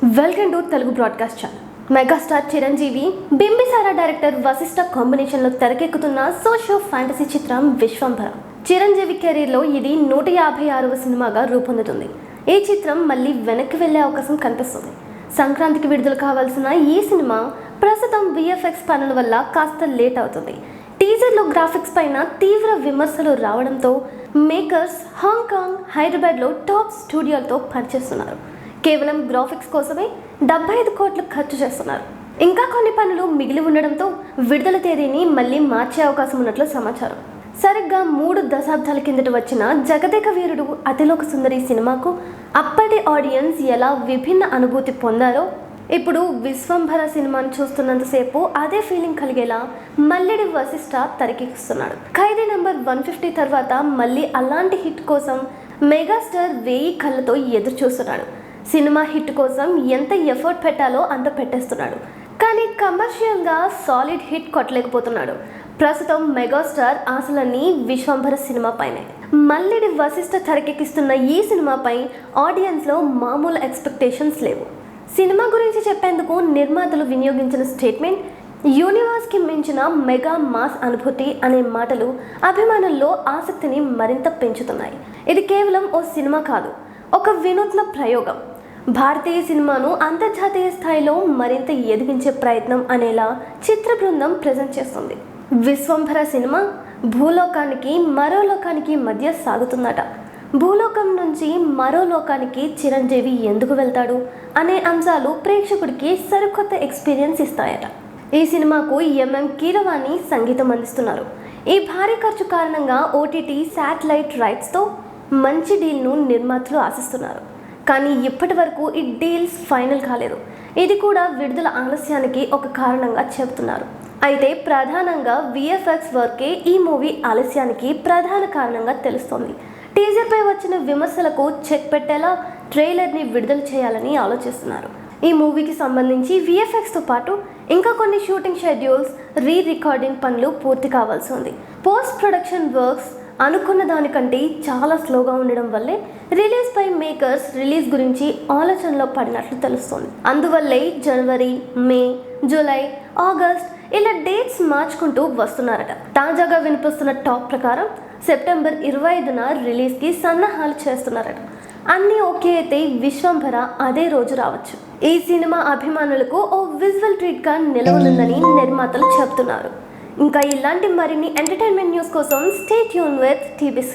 Welcome to Telugu broadcast channel. Megastar Chiranjeevi, Bimbisara director Vasishta కాంబినేషన్లో తెరకెక్కుతున్న socio fantasy చిత్రం విశ్వంభర. చిరంజీవి కెరీర్లో ఇది 156వ సినిమాగా రూపొందుతుంది. ఈ చిత్రం మళ్ళీ వెనక్కి వెళ్లే అవకాశం కనిపిస్తుంది. సంక్రాంతికి విడుదల కావాల్సిన ఈ సినిమా ప్రస్తుతం విఎఫ్ఎక్స్ పనుల వల్ల కాస్త లేట్ అవుతుంది. టీజర్లో గ్రాఫిక్స్ పైన తీవ్ర విమర్శలు రావడంతో మేకర్స్ హాంకాంగ్, హైదరాబాద్లో టాప్ స్టూడియోలతో పనిచేస్తున్నారు. కేవలం గ్రాఫిక్స్ కోసమే 75 కోట్లు ఖర్చు చేస్తున్నారు. ఇంకా కొన్ని పనులు మిగిలి ఉండడంతో విడుదల తేదీని మళ్ళీ మార్చే అవకాశం ఉన్నట్లు సమాచారం. సరిగ్గా 3 దశాబ్దాల కిందట వచ్చిన జగదేక వీరుడు అతిలోక సుందరి సినిమాకు అప్పటి ఆడియన్స్ ఎలా విభిన్న అనుభూతి పొందారో ఇప్పుడు విశ్వంభర సినిమాను చూస్తున్నంతసేపు అదే ఫీలింగ్ కలిగేలా మల్లిడి వశిష్ఠ తెరకెక్కిస్తున్నాడు. ఖైదీ నంబర్ 150 తర్వాత మళ్ళీ అలాంటి హిట్ కోసం మెగాస్టార్ 1000 కళ్ళతో ఎదురు చూస్తున్నాడు. సినిమా హిట్ కోసం ఎంత ఎఫర్ట్ పెట్టాలో అంత పెట్టేస్తున్నాడు. కానీ కమర్షియల్గా సాలిడ్ హిట్ కొట్టలేకపోతున్నాడు. ప్రస్తుతం మెగాస్టార్ ఆశలన్నీ విశ్వంభర సినిమా పైనే. మల్లిడి వశిష్ఠ తెరకెక్కిస్తున్న ఈ సినిమాపై ఆడియన్స్లో మామూలు ఎక్స్పెక్టేషన్స్ లేవు. సినిమా గురించి చెప్పేందుకు నిర్మాతలు వినియోగించిన స్టేట్మెంట్ యూనివర్స్కి మించిన మెగా మాస్ అనుభూతి అనే మాటలు అభిమానుల్లో ఆసక్తిని మరింత పెంచుతున్నాయి. ఇది కేవలం ఓ సినిమా కాదు, ఒక వినూత్న ప్రయోగం. భారతీయ సినిమాను అంతర్జాతీయ స్థాయిలో మరింత ఎదిగించే ప్రయత్నం అనేలా చిత్ర బృందం ప్రజెంట్ చేస్తుంది. విశ్వంభర సినిమా భూలోకానికి మరో లోకానికి మధ్య సాగుతుందట. భూలోకం నుంచి మరో లోకానికి చిరంజీవి ఎందుకు వెళ్తాడు అనే అంశాలు ప్రేక్షకుడికి సరికొత్త ఎక్స్పీరియన్స్ ఇస్తాయట. ఈ సినిమాకు ఎంఎం కీరవాణి సంగీతం అందిస్తున్నారు. ఈ భారీ ఖర్చు కారణంగా ఓటీటీ శాటిలైట్ రైట్స్తో మంచి డీల్ను నిర్మాతలు ఆశిస్తున్నారు. కానీ ఇప్పటి వరకు ఈ డీల్స్ ఫైనల్ కాలేదు. ఇది కూడా విడుదల ఆలస్యానికి ఒక కారణంగా చెబుతున్నారు. అయితే ప్రధానంగా విఎఫ్ఎక్స్ వర్కే ఈ మూవీ ఆలస్యానికి ప్రధాన కారణంగా తెలుస్తోంది. టీజర్పై వచ్చిన విమర్శలకు చెక్ పెట్టేలా ట్రైలర్ని విడుదల చేయాలని ఆలోచిస్తున్నారు. ఈ మూవీకి సంబంధించి విఎఫ్ఎక్స్తో పాటు ఇంకా కొన్ని షూటింగ్ షెడ్యూల్స్, రికార్డింగ్ పనులు పూర్తి కావాల్సి ఉంది. పోస్ట్ ప్రొడక్షన్ వర్క్స్ అనుకున్న దానికంటే చాలా స్లోగా ఉండడం వల్లే రిలీజ్పై మేకర్స్ రిలీజ్ గురించి ఆలోచనలో పడినట్లు తెలుస్తోంది. అందువల్లే జనవరి, మే, జూలై, ఆగస్ట్ ఇలా డేట్స్ మార్చుకుంటూ వస్తున్నారట. తాజాగా వినిపిస్తున్న టాక్ ప్రకారం సెప్టెంబర్ 25న రిలీజ్కి సన్నాహాలు చేస్తున్నారట. అన్నీ ఓకే అయితే విశ్వంభర అదే రోజు రావచ్చు. ఈ సినిమా అభిమానులకు ఓ విజువల్ ట్రీట్గా నిలవనుందని నిర్మాతలు చెబుతున్నారు. ఇంకా ఇలాంటి మరిన్ని ఎంటర్టైన్మెంట్ న్యూస్ కోసం స్టే ట్యూన్ విత్ TBC.